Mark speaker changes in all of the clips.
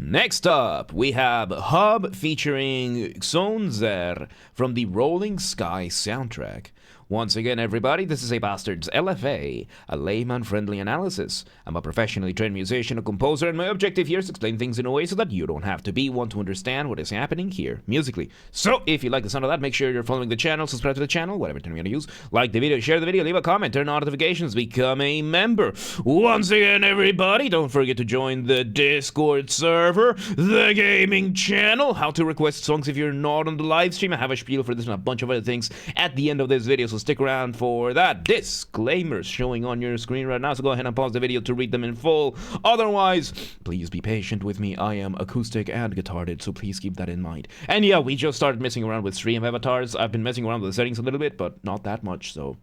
Speaker 1: Next up, we have Hub featuring Xonzer from the Rolling Sky soundtrack. Once again, everybody, this is a Basterd's LFA, a layman-friendly analysis. I'm a professionally trained musician, a composer, and my objective here is to explain things in a way so that you don't have to be one to understand what is happening here musically. So, if you like the sound of that, make sure you're following the channel, subscribe to the channel, whatever term you're gonna use, like the video, share the video, leave a comment, turn on notifications, become a member. Once again, everybody, don't forget to join the Discord server, the gaming channel, how to request songs if you're not on the live stream. I have a spiel for this and a bunch of other things at the end of this video, so stick around for that. Disclaimers showing on your screen right now, so go ahead and pause the video to read them in full. Otherwise, please be patient with me. I am acoustic and guitared, so please keep that in mind. And yeah, we just started messing around with stream avatars. I've been messing around with the settings a little bit, but not that much, so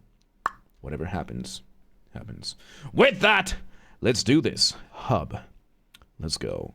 Speaker 1: whatever happens, happens. With that, let's do this. Hub. Let's go.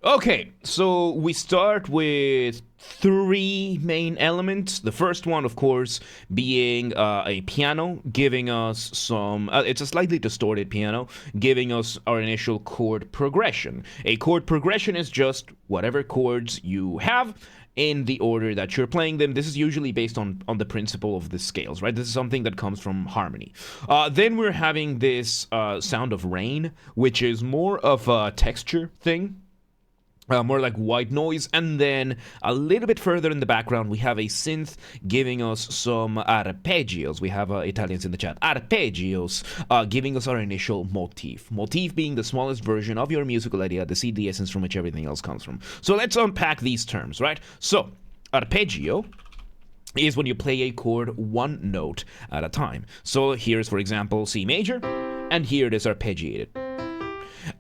Speaker 1: Okay, so we start with three main elements. The first one, of course, being a piano, giving us some, it's a slightly distorted piano, giving us our initial chord progression. A chord progression is just whatever chords you have in the order that you're playing them. This is usually based on the principle of the scales, right? This is something that comes from harmony. Then we're having this sound of rain, which is more of a texture thing. More like white noise, and then a little bit further in the background we have a synth giving us some arpeggios. We have Italians in the chat. Arpeggios giving us our initial motif. Motif being the smallest version of your musical idea, the seed, the essence from which everything else comes from. So let's unpack these terms, right? So, arpeggio is when you play a chord one note at a time. So here's, for example, C major, and here it is arpeggiated.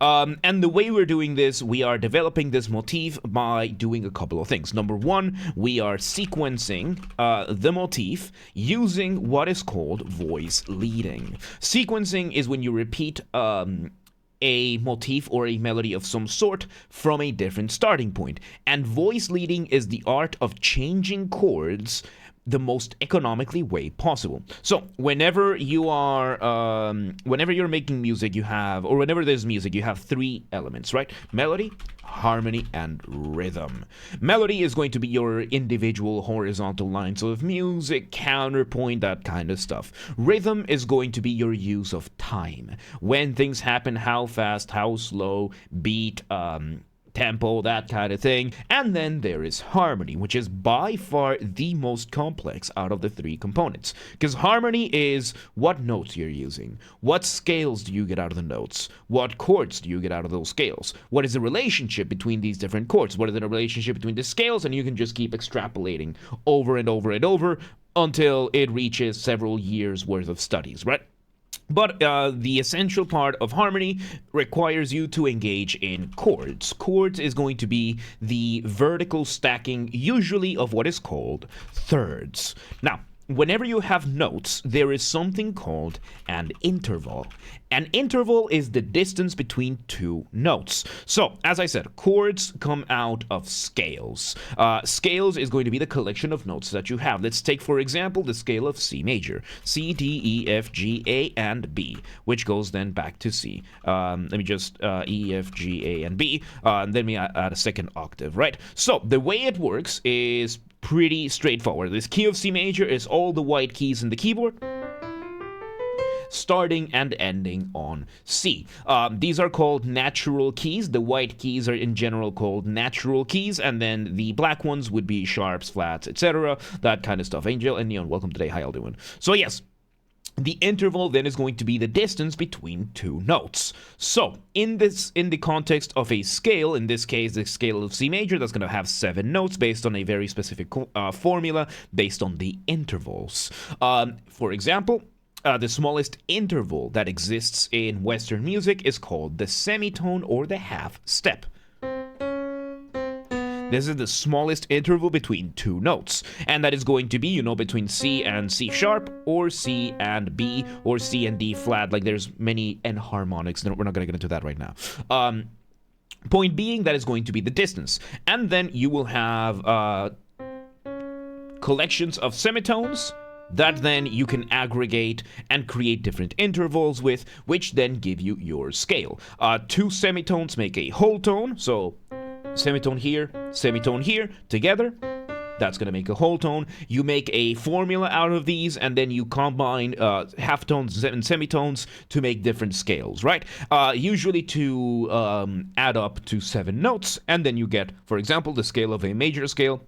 Speaker 1: And the way we're doing this, we are developing this motif by doing a couple of things. Number one, we are sequencing the motif using what is called voice leading. Sequencing is when you repeat a motif or a melody of some sort from a different starting point. And voice leading is the art of changing chords the most economically way possible. So whenever you are, whenever you're making music, you have, or whenever there's music, you have three elements, right? Melody, harmony, and rhythm. Melody is going to be your individual horizontal lines of music, counterpoint, that kind of stuff. Rhythm is going to be your use of time. When things happen, how fast, how slow, beat, tempo, that kind of thing. And then there is harmony, which is by far the most complex out of the three components. Because harmony is what notes you're using, what scales do you get out of the notes, what chords do you get out of those scales, what is the relationship between these different chords, what is the relationship between the scales, and you can just keep extrapolating over and over and over until it reaches several years worth of studies, right? But the essential part of harmony requires you to engage in chords. Chords is going to be the vertical stacking, usually of what is called thirds. Now, whenever you have notes, there is something called an interval. An interval is the distance between two notes. So, as I said, chords come out of scales. Scales is going to be the collection of notes that you have. Let's take, for example, the scale of C major. C, D, E, F, G, A, and B, which goes then back to C. Let me just E, F, G, A, and B. And then we add a second octave, right? So, the way it works is pretty straightforward. This key of C major is all the white keys in the keyboard, starting and ending on C. These are called natural keys. The white keys are in general called natural keys, and then the black ones would be sharps, flats, etc. That kind of stuff. Angel and Neon, welcome today. How y'all doing? So yes, the interval then is going to be the distance between two notes. So, in the context of a scale, in this case, the scale of C major, that's going to have 7 notes based on a very specific formula based on the intervals. For example, the smallest interval that exists in Western music is called the semitone or the half step. This is the smallest interval between two notes, and that is going to be, you know, between C and C sharp, or C and B, or C and D flat. Like, there's many enharmonics. We're not going to get into that right now. Point being, that is going to be the distance. And then you will have collections of semitones that then you can aggregate and create different intervals with, which then give you your scale. Two semitones make a whole tone, so semitone here, together. That's going to make a whole tone. You make a formula out of these, and then you combine halftones and semitones to make different scales, right? Usually to add up to 7 notes, and then you get, for example, the scale of a major scale,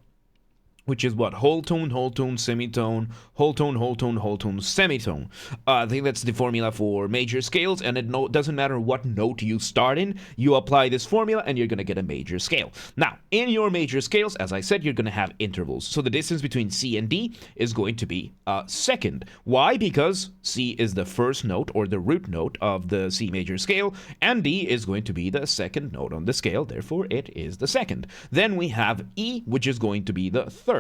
Speaker 1: which is what? Whole tone, semitone, whole tone, semitone. I think that's the formula for major scales, and it doesn't matter what note you start in, you apply this formula and you're going to get a major scale. Now, in your major scales, as I said, you're going to have intervals. So the distance between C and D is going to be second. Why? Because C is the first note or the root note of the C major scale, and D is going to be the second note on the scale, therefore it is the second. Then we have E, which is going to be the third.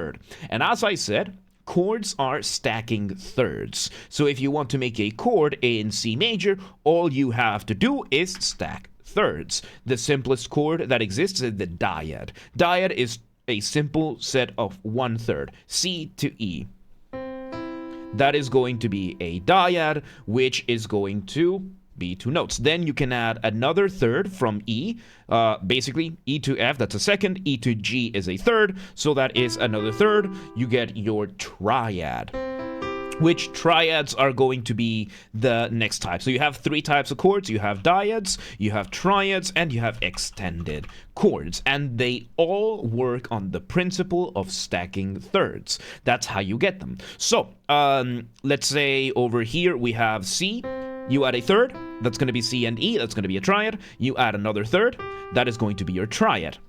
Speaker 1: And as I said, chords are stacking thirds. So if you want to make a chord in C major, all you have to do is stack thirds. The simplest chord that exists is the dyad. Dyad is a simple set of 1/3, C to E. That is going to be a dyad, which is going to be 2 notes. Then you can add another third from E. Basically, E to F, that's a second. E to G is a third, so that is another third. You get your triad, which triads are going to be the next type. So you have 3 types of chords. You have dyads, you have triads, and you have extended chords. And they all work on the principle of stacking thirds. That's how you get them. So let's say over here we have C. You add a third, that's going to be C and E, that's going to be a triad. You add another third, that is going to be your triad.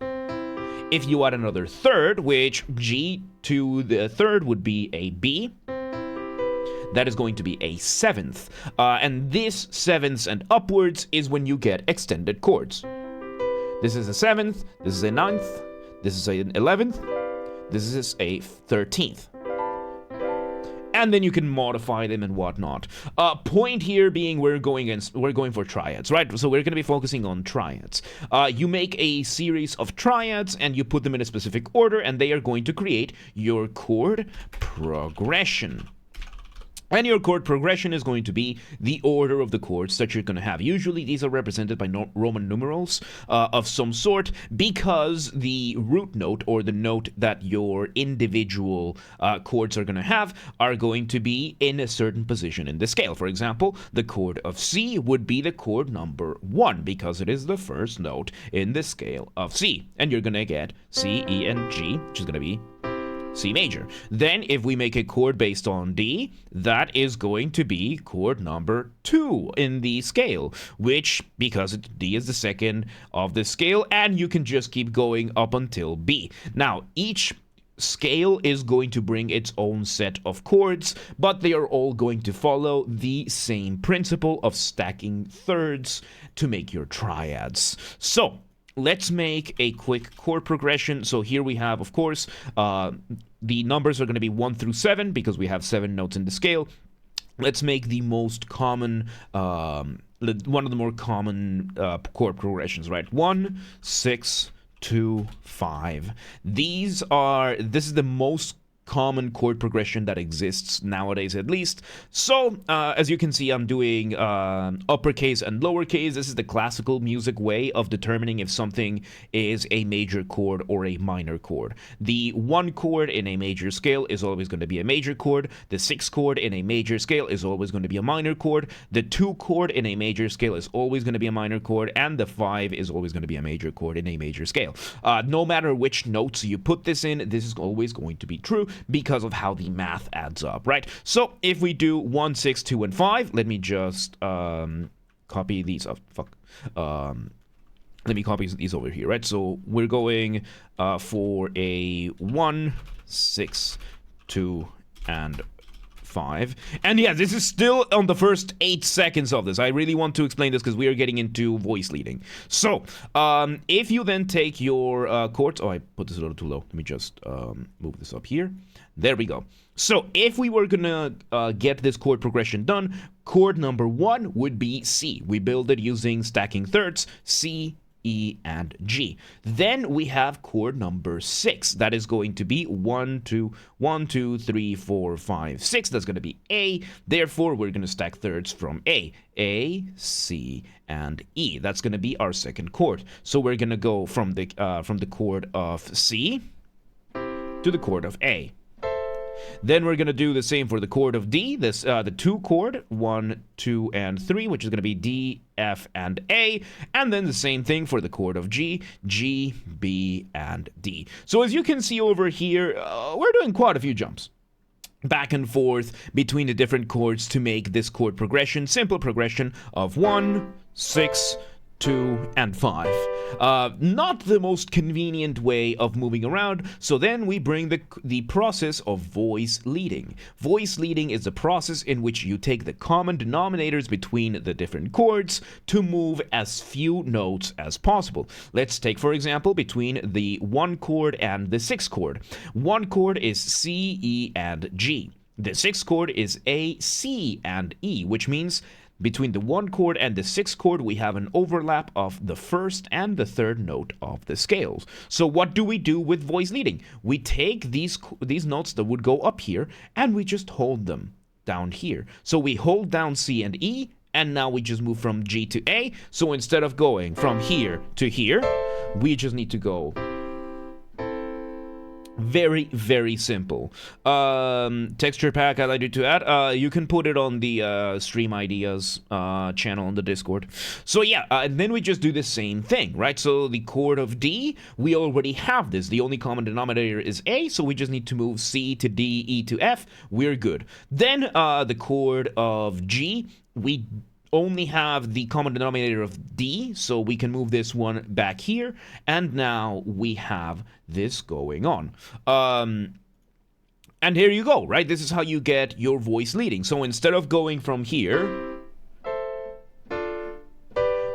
Speaker 1: If you add another third, which G to the third would be a B, that is going to be a 7th. And this 7th and upwards is when you get extended chords. This is a 7th, this is a 9th, this is an 11th, this is a 13th. And then you can modify them and whatnot. Point here being we're going for triads, right? So we're going to be focusing on triads. You make a series of triads and you put them in a specific order, and they are going to create your chord progression. And your chord progression is going to be the order of the chords that you're going to have. Usually these are represented by Roman numerals of some sort, because the root note or the note that your individual chords are going to have are going to be in a certain position in the scale. For example, the chord of C would be the chord number 1 because it is the first note in the scale of C. And you're going to get C, E, and G, which is going to be C major. Then if we make a chord based on D, that is going to be chord number 2 in the scale, which, because D is the second of the scale, and you can just keep going up until B. Now, each scale is going to bring its own set of chords, but they are all going to follow the same principle of stacking thirds to make your triads. So let's make a quick chord progression. So here we have, of course, the numbers are going to be 1 through 7 because we have 7 notes in the scale. Let's make the most common, one of the more common chord progressions, right? 1, 6, 2, 5. This is the most common chord progression that exists nowadays, at least. So as you can see, I'm doing uppercase and lowercase. This is the classical music way of determining if something is a major chord or a minor chord. The 1 chord in a major scale is always going to be a major chord. The 6 chord in a major scale is always going to be a minor chord. The 2 chord in a major scale is always going to be a minor chord, and the 5 is always going to be a major chord in a major scale. No matter which notes you put this in, this is always going to be true, because of how the math adds up, right? So if we do 1, 6, 2, and 5, let me just copy these up. Let me copy these over here, right? So we're going for a 1, 6, 2, and 5. And yeah, this is still on the first 8 seconds of this. I really want to explain this because we are getting into voice leading. So if you then take your chords, I put this a little too low. Let me just move this up here. There we go. So if we were gonna get this chord progression done, chord number 1 would be C. We build it using stacking thirds, C, E, and G. Then we have chord number 6. That is going to be 1, 2, 1, 2, 3, 4, 5, 6. That's going to be A. Therefore, we're going to stack thirds from A. A, C, and E. That's going to be our second chord. So we're going to go from the chord of C to the chord of A. Then we're going to do the same for the chord of D, the 2 chord, 1, 2, and 3, which is going to be D, F, and A. And then the same thing for the chord of G, G, B, and D. So as you can see over here, we're doing quite a few jumps back and forth between the different chords to make this chord progression, simple progression of 1, 6, 2, and 5. Not the most convenient way of moving around, so then we bring the process of voice leading. Voice leading is a process in which you take the common denominators between the different chords to move as few notes as possible. Let's take, for example, between the 1 chord and the 6 chord. 1 chord is C, E, and G. The 6th chord is A, C, and E, which means between the 1 chord and the 6th chord, we have an overlap of the 1st and the 3rd note of the scales. So what do we do with voice leading? We take these notes that would go up here, and we just hold them down here. So we hold down C and E, and now we just move from G to A. So instead of going from here to here, we just need to go. Very, very simple. Texture pack I'd like you to add. You can put it on the Stream Ideas channel on the Discord. So yeah, and then we just do the same thing, right? So the chord of D, we already have this. The only common denominator is A, so we just need to move C to D, E to F. We're good. Then the chord of G, we only have the common denominator of D, so we can move this one back here, and now we have this going on. And here you go, right? This is how you get your voice leading. So instead of going from here,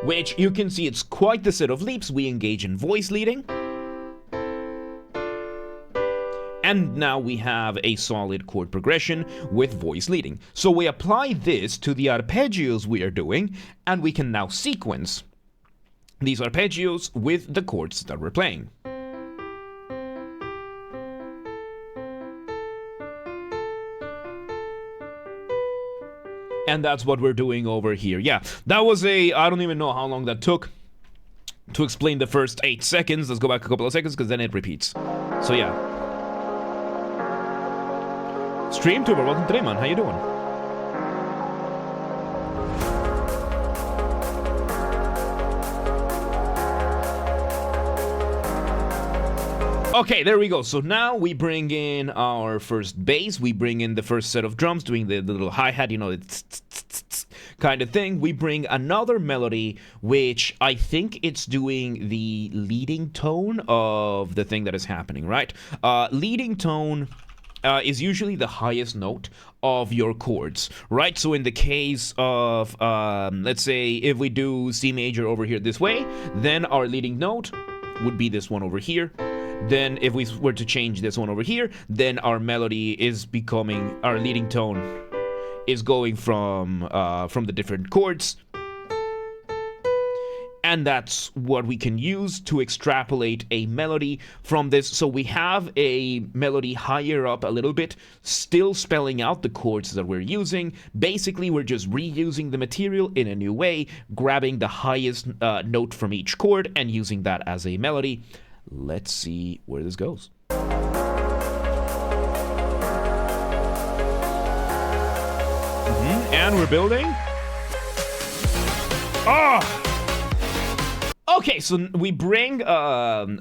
Speaker 1: which you can see it's quite the set of leaps, we engage in voice leading. And now we have a solid chord progression with voice leading. So we apply this to the arpeggios we are doing, and we can now sequence these arpeggios with the chords that we're playing. And that's what we're doing over here. Yeah, that was I don't even know how long that took to explain the first 8 seconds. Let's go back a couple of seconds, because then it repeats. So yeah. StreamTuber, welcome to Layman. How you doing? Okay, there we go. So now we bring in our first bass. We bring in the first set of drums, doing the little hi-hat, you know, it's kind of thing. We bring another melody, which I think it's doing the leading tone of the thing that is happening, right? Leading tone is usually the highest note of your chords, right? So in the case of, let's say, if we do C major over here this way, then our leading note would be this one over here. Then if we were to change this one over here, then our melody is becoming, our leading tone is going from the different chords. And that's what we can use to extrapolate a melody from this. So we have a melody higher up a little bit, still spelling out the chords that we're using. Basically, we're just reusing the material in a new way, grabbing the highest note from each chord and using that as a melody. Let's see where this goes. And we're building. Oh! Okay, so we bring,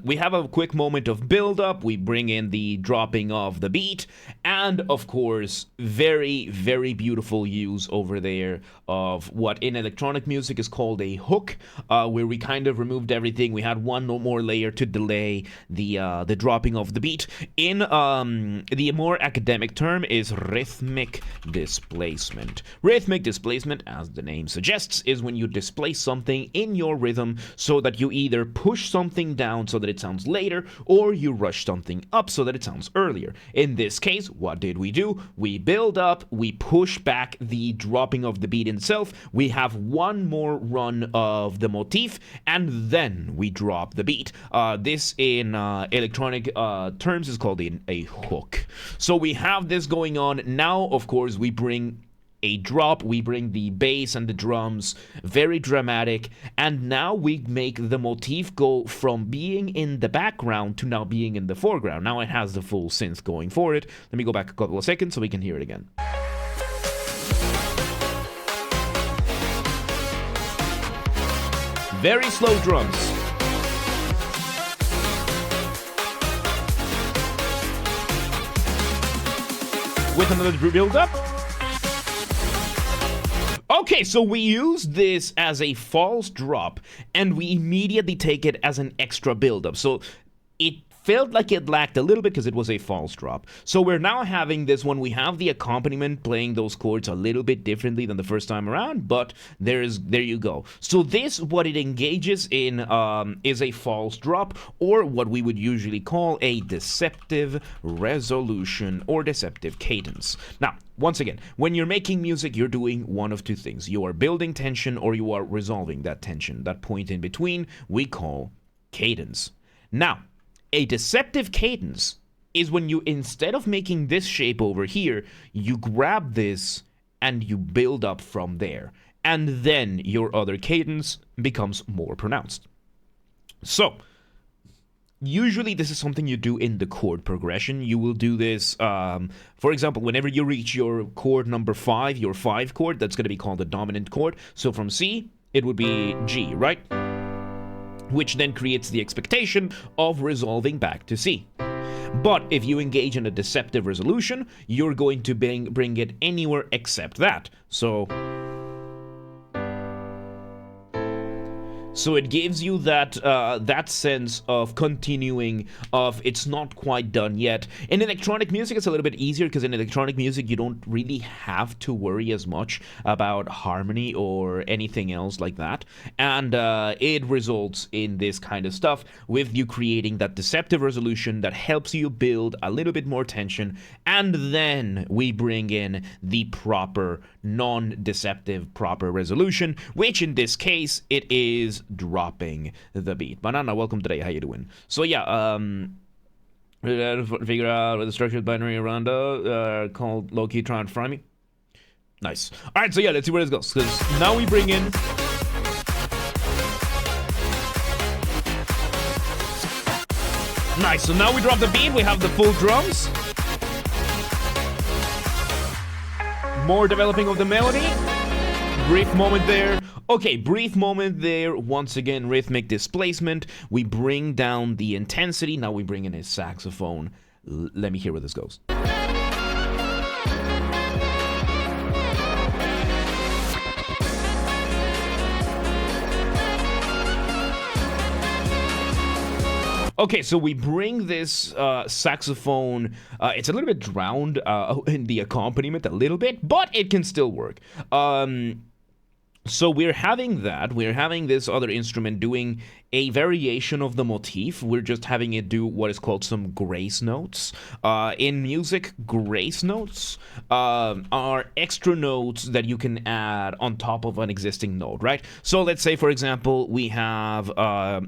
Speaker 1: we have a quick moment of build-up, we bring in the dropping of the beat, and of course, very, very beautiful use over there of what in electronic music is called a hook, where we kind of removed everything. We had one more layer to delay the dropping of the beat. In the more academic term is rhythmic displacement. Rhythmic displacement, as the name suggests, is when you displace something in your rhythm so that you either push something down so that it sounds later, or you rush something up so that it sounds earlier. In this case, what did we do? We build up, we push back the dropping of the beat itself, we have one more run of the motif, and then we drop the beat. This in electronic terms is called a hook. So we have this going on. Now, of course, we bring a drop, we bring the bass and the drums, very dramatic, and now we make the motif go from being in the background to now being in the foreground. Now it has the full synth going for it. Let me go back a couple of seconds so we can hear it again. Very slow drums. With another build up. Okay, so we use this as a false drop, and we immediately take it as an extra build-up. So it felt like it lacked a little bit because it was a false drop. So we're now having this one. We have the accompaniment playing those chords a little bit differently than the first time around, but there you go. So this, what it engages in is a false drop, or what we would usually call a deceptive resolution or deceptive cadence. Now, once again, when you're making music, you're doing one of two things. You are building tension or you are resolving that tension. That point in between we call cadence. Now, a deceptive cadence is when you, instead of making this shape over here, you grab this and you build up from there. And then your other cadence becomes more pronounced. So, usually this is something you do in the chord progression. You will do this, for example, whenever you reach your chord number 5, your 5 chord, that's going to be called the dominant chord. So from C, it would be G, right? Which then creates the expectation of resolving back to C. But if you engage in a deceptive resolution, you're going to bring it anywhere except that. So it gives you that that sense of continuing, of it's not quite done yet. In electronic music, it's a little bit easier because in electronic music, you don't really have to worry as much about harmony or anything else like that. And it results in this kind of stuff with you creating that deceptive resolution that helps you build a little bit more tension. And then we bring in the proper, non-deceptive proper resolution, which in this case, it is dropping the beat. Banana, welcome today. How you doing? So yeah, figure out what the structured binary around called low-key trying to fry me. Nice. All right, so yeah, let's see where this goes. Because now we bring in nice. So now we drop the beat. We have the full drums. More developing of the melody. Brief moment there. Okay, brief moment there. Once again, rhythmic displacement. We bring down the intensity. Now we bring in a saxophone. Let me hear where this goes. Okay, so we bring this saxophone, it's a little bit drowned in the accompaniment a little bit, but it can still work. So we're having this other instrument doing a variation of the motif. We're just having it do what is called some grace notes. In music, grace notes are extra notes that you can add on top of an existing note, right? So let's say, for example, we have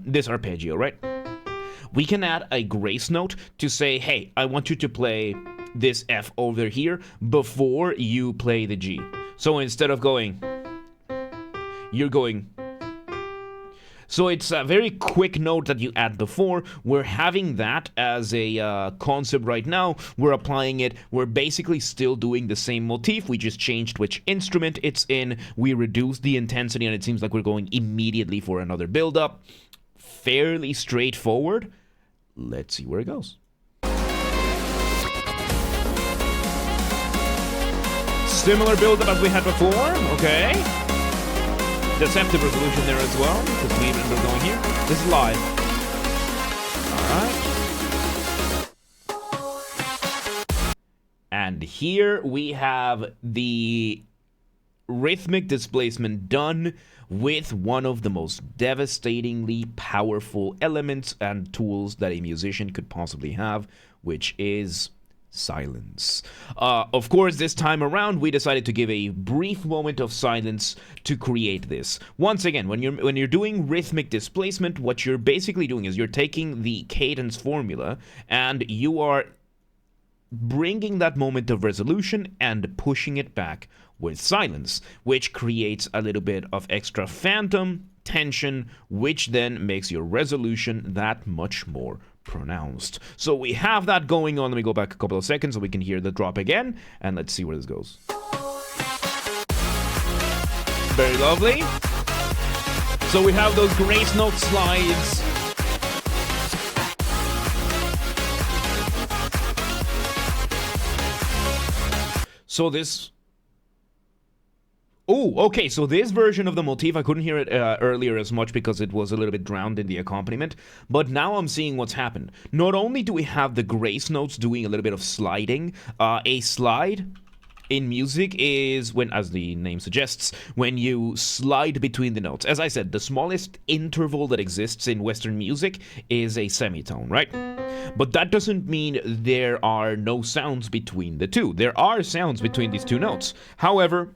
Speaker 1: this arpeggio, right? We can add a grace note to say, hey, I want you to play this F over here before you play the G. So instead of going, you're going. So it's a very quick note that you add before. We're having that as a concept right now. We're applying it. We're basically still doing the same motif. We just changed which instrument it's in. We reduced the intensity, and it seems like we're going immediately for another build-up. Fairly straightforward. Let's see where it goes. Similar build-up as we had before. Okay. Deceptive resolution there as well, because we're going here. This is live. Alright. And here we have the rhythmic displacement done with one of the most devastatingly powerful elements and tools that a musician could possibly have, which is silence. Of course, this time around, we decided to give a brief moment of silence to create this. Once again, when you're doing rhythmic displacement, what you're basically doing is you're taking the cadence formula and you are bringing that moment of resolution and pushing it back with silence, which creates a little bit of extra phantom tension, which then makes your resolution that much more pronounced. So we have that going on. Let me go back a couple of seconds so we can hear the drop again, and let's see where this goes. Very lovely. So we have those grace note slides. So this... Oh, okay, so this version of the motif, I couldn't hear it earlier as much because it was a little bit drowned in the accompaniment, but now I'm seeing what's happened. Not only do we have the grace notes doing a little bit of sliding, a slide in music is when, as the name suggests, when you slide between the notes. As I said, the smallest interval that exists in Western music is a semitone, right? But that doesn't mean there are no sounds between the two. There are sounds between these two notes. However,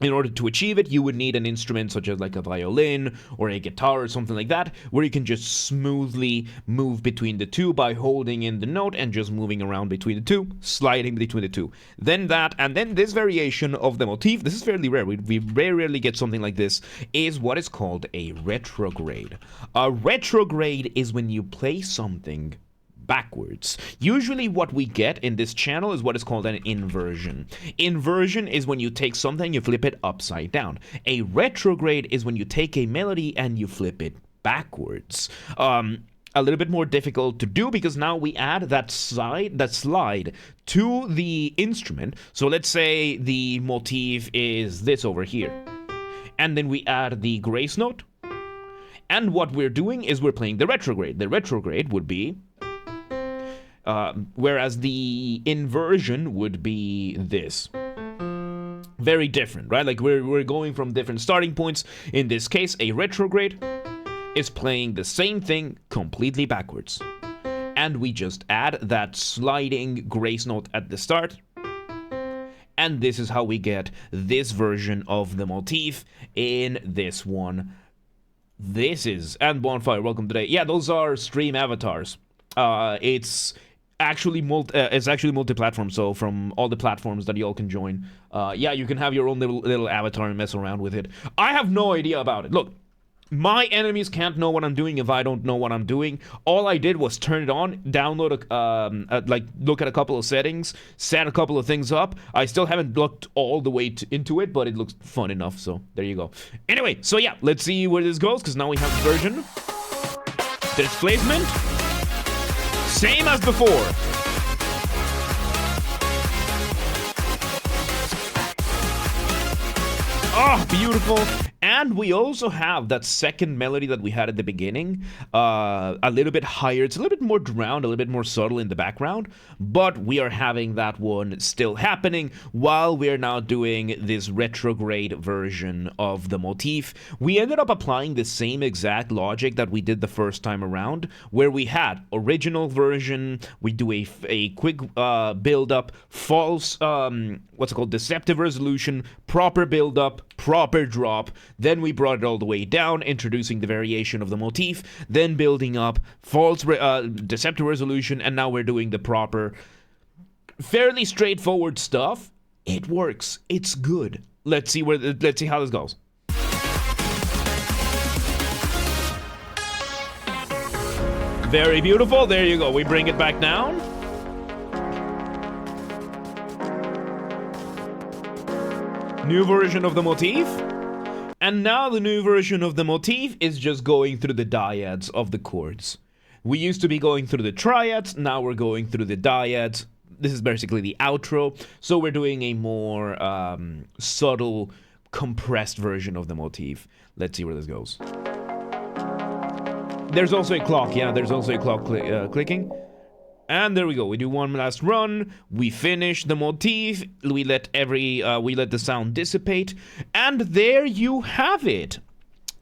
Speaker 1: in order to achieve it, you would need an instrument such as like a violin or a guitar or something like that, where you can just smoothly move between the two by holding in the note and just moving around between the two, sliding between the two. Then that, and then this variation of the motif, this is fairly rare, we very rarely get something like this, is what is called a retrograde. A retrograde is when you play something backwards. Usually what we get in this channel is what is called an inversion. Inversion is when you take something, you flip it upside down. A retrograde is when you take a melody and you flip it backwards. A little bit more difficult to do because now we add that slide to the instrument. So let's say the motif is this over here. And then we add the grace note. And what we're doing is we're playing the retrograde. The retrograde would be whereas the inversion would be this. Very different, right? Like we're going from different starting points. In this case, a retrograde is playing the same thing completely backwards. And we just add that sliding grace note at the start. And this is how we get this version of the motif in this one. This is... And Bonfire, welcome today. Yeah, those are stream avatars. It's actually multi-platform, so from all the platforms that y'all can join, yeah, you can have your own little avatar and mess around with it. I have no idea about it. Look, my enemies can't know what I'm doing if I don't know what I'm doing. All I did was turn it on, download look at a couple of settings, set a couple of things up. I still haven't looked all the way into it, but it looks fun enough, so there you go. Anyway, so yeah, let's see where this goes, because now we have the version. Displacement. Same as before. Oh, beautiful. And we also have that second melody that we had at the beginning, a little bit higher. It's a little bit more drowned, a little bit more subtle in the background, but we are having that one still happening while we are now doing this retrograde version of the motif. We ended up applying the same exact logic that we did the first time around, where we had original version, we do a quick build-up, false, what's it called, deceptive resolution, proper build-up, proper drop. Then we brought it all the way down, introducing the variation of the motif, then building up false deceptive resolution, and now we're doing the proper, fairly straightforward stuff. It works. It's good. Let's see how this goes. Very beautiful. There you go. We bring it back down. New version of the motif. And now the new version of the motif is just going through the dyads of the chords. We used to be going through the triads, now we're going through the dyads. This is basically the outro, so we're doing a more subtle, compressed version of the motif. Let's see where this goes. There's also a clock, yeah, there's also a clock clicking. And there we go. We do one last run. We finish the motif. We let the sound dissipate. And there you have it.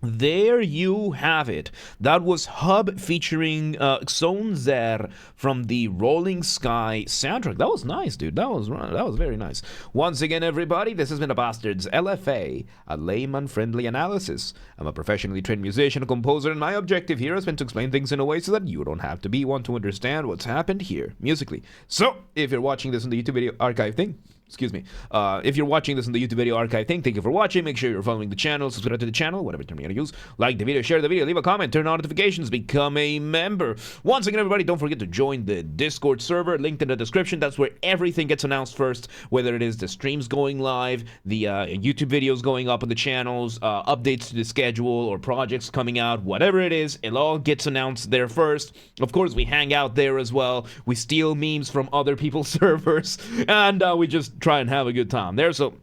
Speaker 1: There you have it. That was Hub featuring Zone Zer from the Rolling Sky soundtrack. That was nice, dude. That was very nice. Once again, everybody, this has been a Basterd's LFA, a layman-friendly analysis. I'm a professionally trained musician and composer, and my objective here has been to explain things in a way so that you don't have to be one to understand what's happened here musically. So, if you're watching this on the YouTube video archive thing, if you're watching this on the YouTube video archive thing, thank you for watching. Make sure you're following the channel, subscribe to the channel, whatever term you're going to use. Like the video, share the video, leave a comment, turn on notifications, become a member. Once again, everybody, don't forget to join the Discord server, linked in the description. That's where everything gets announced first, whether it is the streams going live, the YouTube videos going up on the channels, updates to the schedule or projects coming out, whatever it is, it all gets announced there first. Of course, we hang out there as well. We steal memes from other people's servers, and we just try and have a good time there. So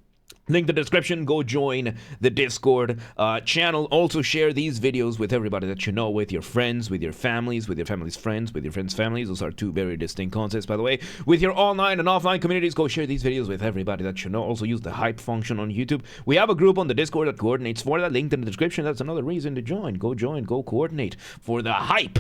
Speaker 1: link in the description. Go join the Discord channel. Also share these videos with everybody that you know, with your friends, with your families, with your family's friends, with your friends' families. Those are two very distinct concepts, by the way. With your online and offline communities, go share these videos with everybody that you know. Also use the hype function on YouTube. We have a group on the Discord that coordinates for that. Linked in the description. That's another reason to join. Go coordinate for the hype.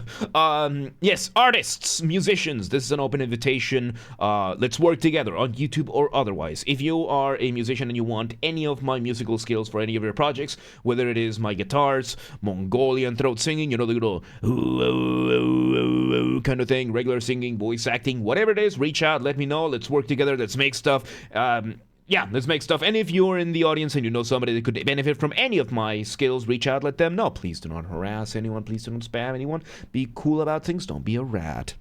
Speaker 1: Yes, artists, musicians, this is an open invitation. Let's work together on YouTube or otherwise. If you are a musician and you want any of my musical skills for any of your projects, whether it is my guitars, Mongolian throat singing, you know, the little kind of thing, regular singing, voice acting, whatever it is, reach out, let me know, let's work together, let's make stuff. Yeah, let's make stuff. And if you're in the audience and you know somebody that could benefit from any of my skills, reach out, let them know. Please do not harass anyone, please do not spam anyone, be cool about things, don't be a rat.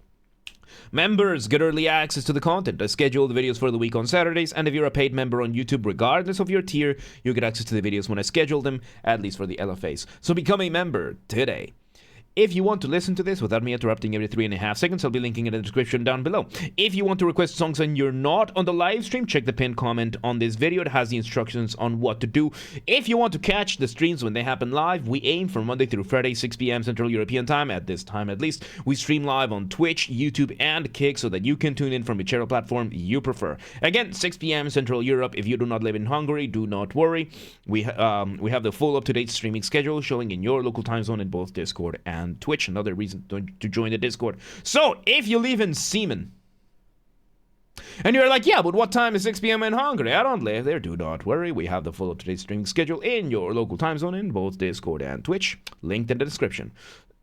Speaker 1: Members get early access to the content. I schedule the videos for the week on Saturdays, and if you're a paid member on YouTube, regardless of your tier, you get access to the videos when I schedule them, at least for the LFAs. So become a member today. If you want to listen to this without me interrupting every 3.5 seconds, I'll be linking in the description down below. If you want to request songs and you're not on the live stream, check the pinned comment on this video. It has the instructions on what to do. If you want to catch the streams when they happen live, we aim for Monday through Friday, 6 p.m. Central European Time, at this time at least. We stream live on Twitch, YouTube, and Kick so that you can tune in from whichever platform you prefer. Again, 6 p.m. Central Europe. If you do not live in Hungary, do not worry. We have the full up-to-date streaming schedule showing in your local time zone in both Discord and Twitch. Another reason to join the Discord. So, if you live in Seaman, and you're like, yeah, but what time is 6 p.m. in Hungary? I don't live there. Do not worry. We have the full up-to-date streaming schedule in your local time zone in both Discord and Twitch. Linked in the description.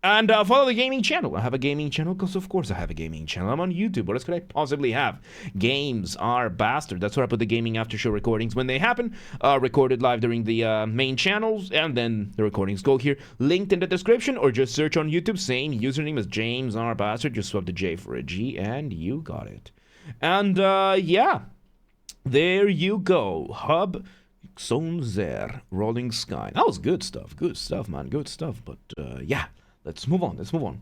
Speaker 1: And follow the gaming channel. I have a gaming channel because, of course, I have a gaming channel. I'm on YouTube. What else could I possibly have? Games are Basterd. That's where I put the gaming after show recordings when they happen. Recorded live during the main channels. And then the recordings go here. Linked in the description. Or just search on YouTube. Same username as James R. Basterd. Just swap the J for a G. And you got it. And, yeah. There you go. Hub. Zone Zer. Rolling Sky. That was good stuff. Good stuff, man. Good stuff. But, yeah. Let's move on.